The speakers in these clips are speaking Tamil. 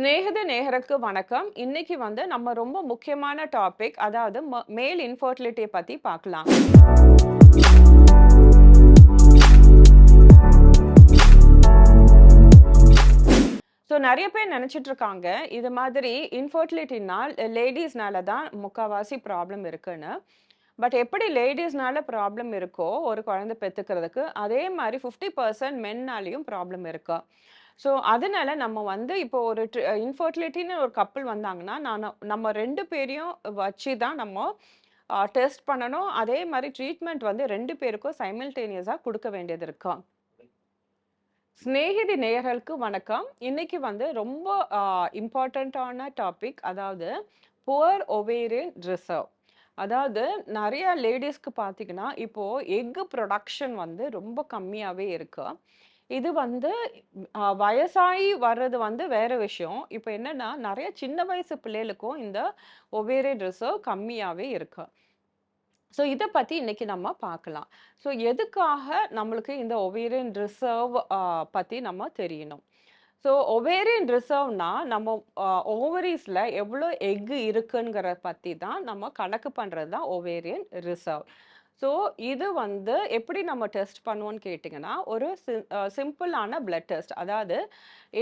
ஸ்நேகித நேயருக்கு வணக்கம். இன்னைக்கு நம்ம ரொம்ப முக்கியமான டாபிக், அதாவது மேல் இன்ஃபர்டிலிட்டியை பத்தி பார்க்கலாம். ஸோ நிறைய பேர் நினைச்சிட்டு இருக்காங்க, இது மாதிரி இன்ஃபர்டிலிட்டினால் லேடிஸ்னால தான் முக்கால்வாசி ப்ராப்ளம் இருக்குன்னு. பட் எப்படி லேடிஸ்னால ப்ராப்ளம் இருக்கோ ஒரு குழந்தை பெற்றுக்கிறதுக்கு, அதே மாதிரி 50% மென்னாலேயும் ப்ராப்ளம் இருக்கு. ஸோ அதனால இப்போ ஒரு இன்ஃபர்டிலிட்டின்னு ஒரு கப்பல் வந்தாங்கன்னா, நம்ம 2 பேரையும் வச்சு தான் நம்ம டெஸ்ட் பண்ணணும். அதே மாதிரி ட்ரீட்மெண்ட் 2 பேருக்கும் சைமல்டேனியஸாக கொடுக்க வேண்டியது இருக்கு. ஸ்நேகிதி நேயர்களுக்கு வணக்கம். இன்னைக்கு ரொம்ப இம்பார்ட்டண்ட்டான டாபிக், அதாவது புவர் ஒவேரியன் ரிசர்வ். அதாவது நிறைய லேடிஸ்க்கு பார்த்தீங்கன்னா, இப்போ எக் ப்ரொடக்ஷன் ரொம்ப கம்மியாகவே இருக்கு. இது வயசாகி வர்றது வேற விஷயம். இப்போ என்னன்னா, நிறைய சின்ன வயசு பிள்ளைகளுக்கும் இந்த ஒவேரியன் ரிசர்வ் கம்மியாகவே இருக்கு. ஸோ இதை பற்றி இன்னைக்கு நம்ம பார்க்கலாம். ஸோ எதுக்காக நம்மளுக்கு இந்த ஒவேரியன் ரிசர்வ் பற்றி நம்ம தெரியணும். ஸோ ஒவேரியன் ரிசர்வ்னா நம்ம ஓவரீஸில் எவ்வளோ எக்கு இருக்குங்கிற பற்றி தான் நம்ம கணக்கு பண்ணுறது தான் ஒவேரியன் ரிசர்வ். ஸோ இது எப்படி நம்ம டெஸ்ட் பண்ணுவோன்னு கேட்டிங்கன்னா, ஒரு சிம்பிளான பிளட் டெஸ்ட், அதாவது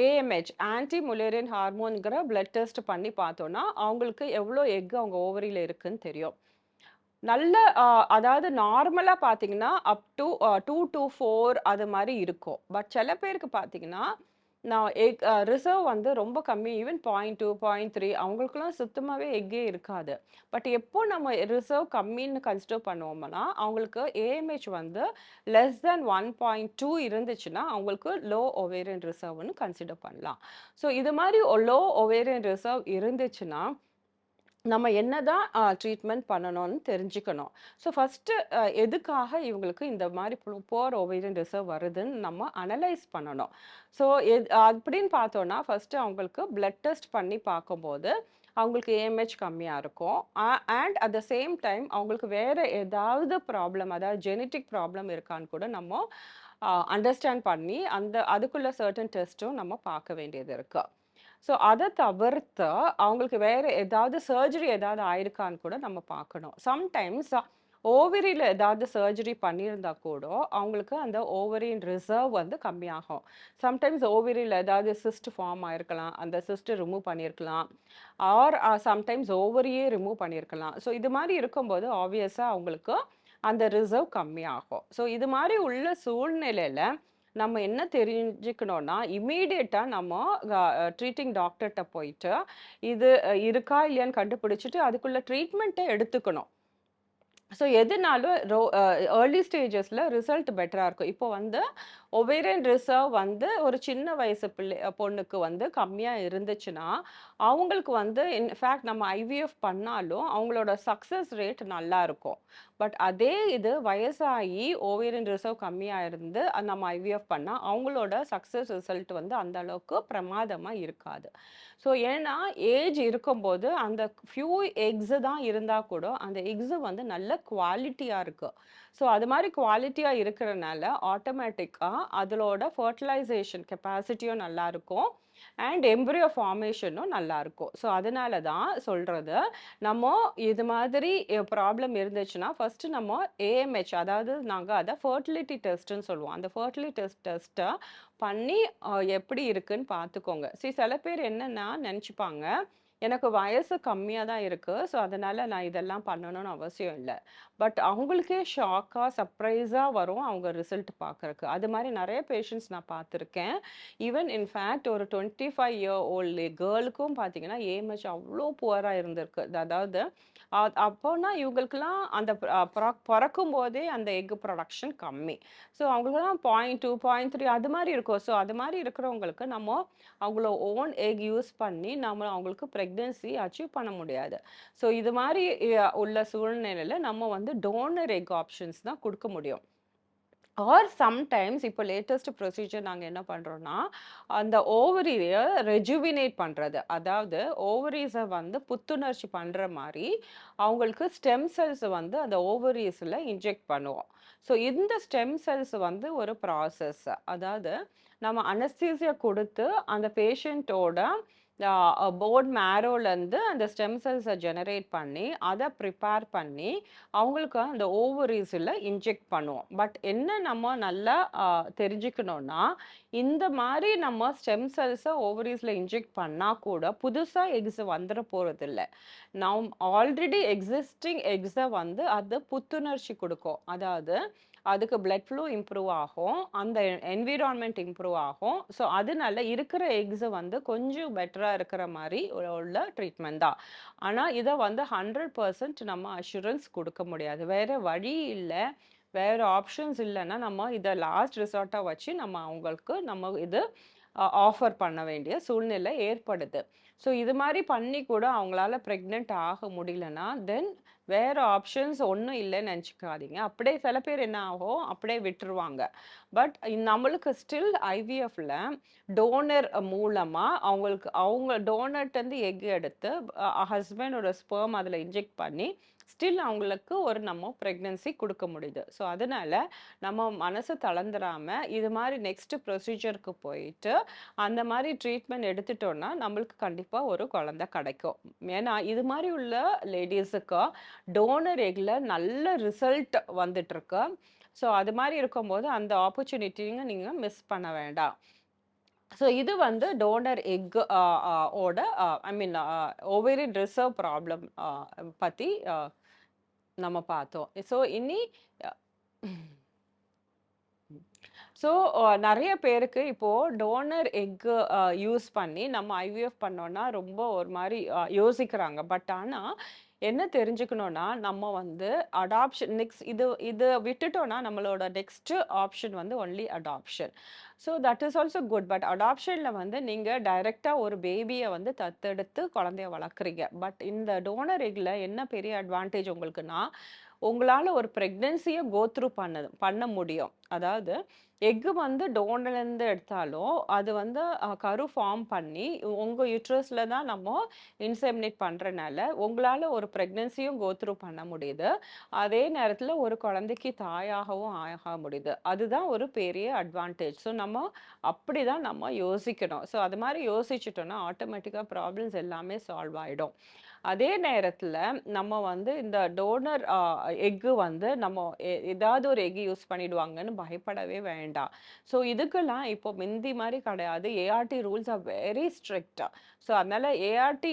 ஏஎம்ஹெச் ஆன்டி முலேரியன் ஹார்மோன்கிற பிளட் டெஸ்ட் பண்ணி பார்த்தோன்னா அவங்களுக்கு எவ்வளோ எக்கு அவங்க ஓவரியில் இருக்குன்னு தெரியும். நல்ல அதாவது நார்மலா பார்த்தீங்கன்னா, அப் டூ 2 டூ 4 அது மாரி இருக்கும். பட் சில பேருக்கு பார்த்தீங்கன்னா, நான் ரிசர்வ் ரொம்ப கம்மி. ஈவன் 0.2, 0.3 அவங்களுக்கெல்லாம் சுத்தமாவே எக்கே இருக்காது. பட் எப்போ நம்ம ரிசர்வ் கம்மின்னு கன்சிடர் பண்ணுவோம்னா, அவங்களுக்கு ஏஎம்ஹெச் லெஸ் தென் 1.2 இருந்துச்சுன்னா, அவங்களுக்கு லோ ஒவேரியன் ரிசர்வ்ன்னு கன்சிடர் பண்ணலாம். ஸோ இது மாரி லோ ஒவேரியன் ரிசர்வ் இருந்துச்சுன்னா, நம்ம என்னதான் ட்ரீட்மெண்ட் பண்ணணும்னு தெரிஞ்சுக்கணும். ஸோ ஃபஸ்ட்டு எதுக்காக இவங்களுக்கு இந்த மாதிரி புவர் ஒவேரியன் ரிசர்வ் வருதுன்னு நம்ம அனலைஸ் பண்ணணும். ஸோ அப்படின்னு பார்த்தோன்னா, ஃபஸ்ட்டு அவங்களுக்கு பிளட் டெஸ்ட் பண்ணி பார்க்கும்போது அவங்களுக்கு ஏஎம்ஹெச் கம்மியாக இருக்கும். And at the same time அவங்களுக்கு வேறு ஏதாவது ப்ராப்ளம், அதாவது ஜெனட்டிக் ப்ராப்ளம் இருக்கான்னு கூட நம்ம அண்டர்ஸ்டாண்ட் பண்ணி அதுக்குள்ள சர்டன் டெஸ்ட்டும் நம்ம பார்க்க வேண்டியது இருக்குது. ஸோ அதை தவிர்த்து அவங்களுக்கு வேறு ஏதாவது சர்ஜரி ஏதாவது ஆயிருக்கான்னு கூட நம்ம பார்க்கணும். சம்டைம்ஸ் ஓவரியில் ஏதாவது சர்ஜரி பண்ணியிருந்தா கூட அவங்களுக்கு அந்த ஓவரியின் ரிசர்வ் கம்மியாகும். சம்டைம்ஸ் ஓவரியில் ஏதாவது சிஸ்ட் ஃபார்ம் ஆயிருக்கலாம், அந்த சிஸ்ட்டு ரிமூவ் பண்ணியிருக்கலாம். ஆர் சம்டைம்ஸ் ஓவரியே ரிமூவ் பண்ணியிருக்கலாம். ஸோ இது மாதிரி இருக்கும்போது ஆப்வியஸாக அவங்களுக்கு அந்த ரிசர்வ் கம்மியாகும். ஸோ இது மாதிரி உள்ள சூழ்நிலையில் நம்ம என்ன தெரிஞ்சுக்கணும்னா, இம்மீடியட்டா நம்ம ட்ரீட்டிங் டாக்டர்கிட்ட போயிட்டு இது இருக்கா இல்லையான்னு கண்டுபிடிச்சிட்டு அதுக்குள்ள ட்ரீட்மெண்ட்டை எடுத்துக்கணும். ஸோ எதுனாலும் ஏர்லி ஸ்டேஜஸில் ரிசல்ட் பெட்டராக இருக்கும். இப்போ ஒவேரியன் ரிசர்வ் ஒரு சின்ன வயசு பொண்ணுக்கு கம்மியாக இருந்துச்சுன்னா, அவங்களுக்கு இன்ஃபேக்ட் நம்ம ஐவிஎஃப் பண்ணாலும் அவங்களோட சக்ஸஸ் ரேட் நல்லா இருக்கும். பட் அதே இது வயசாகி ஓவேரியன் ரிசர்வ் கம்மியாக இருந்து நம்ம ஐவிஎஃப் பண்ணால் அவங்களோட சக்ஸஸ் ரிசல்ட் அந்த அளவுக்கு பிரமாதமாக இருக்காது. ஸோ ஏன்னா ஏஜ் இருக்கும்போது அந்த ஃபியூ எக்ஸு தான் இருந்தால் கூட அந்த எக்ஸு நல்ல குவாலிட்டியாக இருக்குது. ஸோ அது மாதிரி குவாலிட்டியாக இருக்கிறனால ஆட்டோமேட்டிக்காக அதோட ஃபர்டிலைசேஷன் கெப்பாசிட்டியும் நல்லாயிருக்கும் அண்ட் எம்ப்ரியோ ஃபார்மேஷனும் நல்லாயிருக்கும். ஸோ அதனால தான் சொல்கிறது, நம்ம இது மாதிரி ப்ராப்ளம் இருந்துச்சுன்னா ஃபஸ்ட்டு நம்ம ஏஎம்ஹெச், அதாவது நாங்கள் அதை ஃபர்டிலிட்டி டெஸ்ட்டுன்னு சொல்லுவோம். அந்த ஃபர்டிலிட்டி டெஸ்ட்டை பண்ணி எப்படி இருக்குன்னு பார்த்துக்கோங்க. சில பேர் என்னென்னா நினச்சிப்பாங்க, எனக்கு வயசு கம்மியாக தான் இருக்குது, ஸோ அதனால் நான் இதெல்லாம் பண்ணணும்னு அவசியம் இல்லை. பட் அவங்களுக்கே ஷாக்காக சர்ப்ரைஸாக வரும் அவங்க ரிசல்ட் பார்க்குறக்கு. அது மாதிரி நிறைய பேஷண்ட்ஸ் நான் பார்த்துருக்கேன். ஈவன் இன்ஃபேக்ட் ஒரு 25 இயர் ஓல்டு கேர்ளுக்கும் பார்த்தீங்கன்னா ஏஎம்ஹெச் அவ்வளோ புவராக இருந்திருக்கு. அதாவது அப்போனா இவங்களுக்கெல்லாம் அந்த பிறக்கும் போதே அந்த எக் ப்ரொடக்ஷன் கம்மி. ஸோ அவங்களுக்குலாம் 0.2, 0.3 அது மாதிரி இருக்கும். ஸோ அது மாதிரி இருக்கிறவங்களுக்கு நம்ம அவங்கள ஓன் எக் யூஸ் பண்ணி நம்ம அவங்களுக்கு ப்ரெக்னன்சி அச்சீவ் பண்ண முடியாது. ஸோ இது மாதிரி உள்ள சூழ்நிலையில் நம்ம டோனர் எக் ஆப்ஷன்ஸ் தான் கொடுக்க முடியும். ஆர் சம்டைம்ஸ் இப்போ லேட்டஸ்ட் ப்ரொசீஜர் நாங்கள் என்ன பண்ணுறோன்னா, அந்த ஓவரியை ரெஜுவினேட் பண்ணுறது, அதாவது ஓவரீஸை புத்துணர்ச்சி பண்ணுற மாதிரி அவங்களுக்கு ஸ்டெம் செல்ஸ் அந்த ஓவரீஸில் இன்ஜெக்ட் பண்ணுவோம். ஸோ இந்த ஸ்டெம் செல்ஸ் ஒரு ப்ராசஸ், அதாவது நம்ம அனஸ்தீசியா கொடுத்து அந்த பேஷண்ட்டோட போன் மேரோலேருந்து அந்த ஸ்டெம் செல்ஸை ஜெனரேட் பண்ணி அதை ப்ரிப்பேர் பண்ணி அவங்களுக்கு அந்த ஓவரீஸில் இன்ஜெக்ட் பண்ணுவோம். பட் என்ன நம்ம நல்லா தெரிஞ்சுக்கணும்னா, இந்த மாதிரி நம்ம ஸ்டெம் செல்ஸை ஓவரீஸில் இன்ஜெக்ட் பண்ணால் கூட புதுசாக எக்ஸ் வந்துட போகிறதில்ல. நாம் ஆல்ரெடி எக்ஸிஸ்டிங் எக்ஸை வந்து அது புத்துணர்ச்சி கொடுக்கும். அதாவது அதுக்கு பிளட் ஃப்ளோ இம்ப்ரூவ் ஆகும், அந்த என்விரான்மெண்ட் இம்ப்ரூவ் ஆகும். ஸோ அதனால இருக்கிற எக்ஸை வந்து கொஞ்சம் பெட்டராக இருக்கிற மாதிரி உள்ள ட்ரீட்மெண்ட் தான். ஆனால் இதை வந்து 100% நம்ம அஷூரன்ஸ் கொடுக்க முடியாது. வேற வழி இல்லை, வேற ஆப்ஷன்ஸ் இல்லைன்னா நம்ம இதை லாஸ்ட் ரிசார்ட்டாக வச்சு நம்ம அவங்களுக்கு நம்ம இது ஆஃபர் பண்ண வேண்டிய சூழ்நிலை ஏற்படுது. ஸோ இது மாதிரி பண்ணி கூட அவங்களால ப்ரெக்னென்ட் ஆக முடியலன்னா தென் வேற ஆப்ஷன்ஸ் ஒன்றும் இல்லைன்னு நினச்சிக்காதீங்க. அப்படியே சில பேர் என்ன ஆகும், அப்படியே விட்டுருவாங்க. பட் நம்மளுக்கு ஸ்டில் ஐவிஎஃப்ல டோனர் மூலமாக அவங்களுக்கு அவங்க டோனர்ட்டேருந்து எக் எடுத்து ஹஸ்பண்டோட ஸ்பெர்ம் அதில் இன்ஜெக்ட் பண்ணி ஸ்டில் அவங்களுக்கு ஒரு நம்ம ப்ரெக்னென்சி கொடுக்க முடியுது. ஸோ அதனால நம்ம மனசு தளர்ந்துடாம இது மாதிரி நெக்ஸ்ட் ப்ரொசீஜருக்கு போயிட்டு அந்த மாதிரி ட்ரீட்மெண்ட் எடுத்துட்டோம்னா நம்மளுக்கு கண்டிப்பாக ஒரு குழந்தை கிடைக்கும். ஏன்னா இது மாதிரி உள்ள லேடிஸுக்கு டோனர் எக்ல நல்ல ரிசல்ட் வந்துட்டு இருக்கு. ஸோ அது மாதிரி இருக்கும்போது அந்த ஆப்பர்ச்சுனிட்டிங்க நீங்கள் மிஸ் பண்ண வேண்டாம். ஸோ இது வந்து டோனர் எக் ஓட ஐ மீன் ஓவேரியன் ரிசர்வ் ப்ராப்ளம் பற்றி நம்ம பார்த்தோம். ஸோ இனி ஸோ நிறைய பேருக்கு இப்போ டோனர் எக் யூஸ் பண்ணி நம்ம ஐவிஎஃப் பண்ணோம்னா ரொம்ப ஒரு மாதிரி யோசிக்கிறாங்க. பட் ஆனால் என்ன தெரிஞ்சுக்கணும்னா நம்ம வந்து அடாப்ஷன் நெக்ஸ்ட் இது இது விட்டுட்டோம்னா நம்மளோட நெக்ஸ்ட் ஆப்ஷன் வந்து only adoption. So that is also good. But அடாப்ஷனில் வந்து நீங்கள் டைரெக்டாக ஒரு பேபியை வந்து தத்தெடுத்து குழந்தைய வளர்க்குறீங்க. பட் இந்த டோனர் எக்கில் என்ன பெரிய அட்வான்டேஜ் உங்களுக்குன்னா, உங்களால் ஒரு ப்ரெக்னென்சியை கோத்ரூ பண்ண முடியும். அதாவது எக்கு வந்து டோனர்லேருந்து எடுத்தாலும் அது வந்து கரு ஃபார்ம் பண்ணி உங்கள் யூட்ரஸில் தான் நம்ம இன்செமினேட் பண்ணுறனால உங்களால் ஒரு ப்ரெக்னென்சியும் கோத்ரூ பண்ண முடியுது. அதே நேரத்தில் ஒரு குழந்தைக்கு தாயாகவும் ஆக முடியுது. அதுதான் ஒரு பெரிய அட்வான்டேஜ். ஸோ நம்ம அப்படி தான் நம்ம யோசிக்கணும். ஸோ அது மாதிரி யோசிச்சுட்டோன்னா ஆட்டோமேட்டிக்காக ப்ராப்ளம்ஸ் எல்லாமே சால்வ் ஆகிடும். அதே நேரத்தில் நம்ம வந்து இந்த டோனர் எக்கு வந்து நம்ம ஏதாவது ஒரு எக் யூஸ் பண்ணிடுவாங்கன்னு பயப்படவே வேண்டாம். ஸோ இதுக்கெல்லாம் இப்போ மிந்தி மாதிரி கிடையாது. ART rules are very strict. So அதனால ஏஆர்டி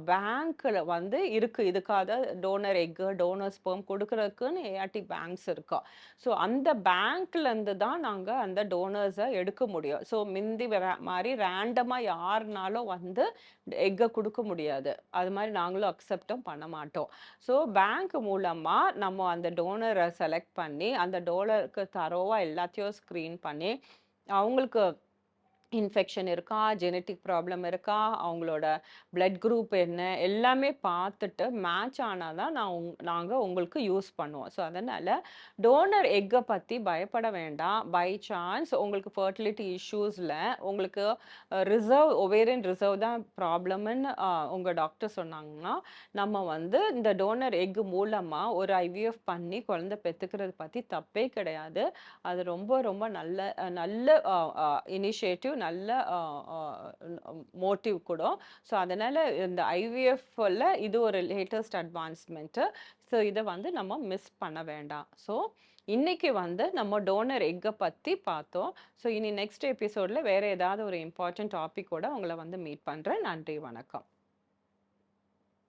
பேங்க்ல வந்து இருக்கு. இதுக்காக டோனர் எக்கு டோனர் ஸ்பெர்ம் கொடுக்கறதுக்குன்னு ஏஆர்டி பேங்க்ஸ் இருக்கு. ஸோ அந்த பேங்க்லேருந்து தான் நாங்கள் அந்த டோனர்ஸை எடுக்க முடியும். ஸோ மிந்தி மாதிரி ரேண்டமாக யாருனாலும் வந்து எக்கை கொடுக்க முடியாது. அது மாதிரி நாங்களும் அக்செப்டும் பண்ண மாட்டோம். ஸோ பேங்க் மூலமாக நம்ம அந்த டோனரை செலக்ட் பண்ணி அந்த டோனருக்கு தரோவாக எல்லாத்தையும் ஸ்க்ரீன் பண்ணி அவங்களுக்கு இன்ஃபெக்ஷன் இருக்கா, ஜெனட்டிக் ப்ராப்ளம் இருக்கா, அவங்களோட பிளட் குரூப் என்ன, எல்லாமே பார்த்துட்டு மேட்ச் ஆனால் தான் நாங்கள் உங்களுக்கு யூஸ் பண்ணுவோம். ஸோ அதனால் டோனர் எக்கை பற்றி பயப்பட வேண்டாம். பை சான்ஸ் உங்களுக்கு ஃபர்டிலிட்டி இஷ்யூஸில் உங்களுக்கு ஒவேரியன் ரிசர்வ் தான் ப்ராப்ளம்னு உங்கள் டாக்டர் சொன்னாங்கன்னா நம்ம வந்து இந்த டோனர் எக் மூலமாக ஒரு ஐவிஎஃப் பண்ணி குழந்தை பெற்றுக்கிறது பற்றி தப்பே கிடையாது. அது ரொம்ப ரொம்ப நல்ல நல்ல இனிஷியேட்டிவ், நல்ல மோட்டிவ் கூட. ஸோ அதனால் இந்த ஐவிஎஃப்ல இது ஒரு லேட்டஸ்ட் அட்வான்ஸ்மெண்ட்டு. ஸோ இதை வந்து நம்ம மிஸ் பண்ண வேண்டாம். ஸோ இன்னைக்கு வந்து நம்ம டோனர் எக்கை பற்றி பார்த்தோம். ஸோ இனி நெக்ஸ்ட் எபிசோடில் வேறு ஏதாவது ஒரு இம்பார்ட்டன்ட் டாப்பிக்கோட உங்களை வந்து மீட் பண்ணுறேன். நன்றி, வணக்கம்.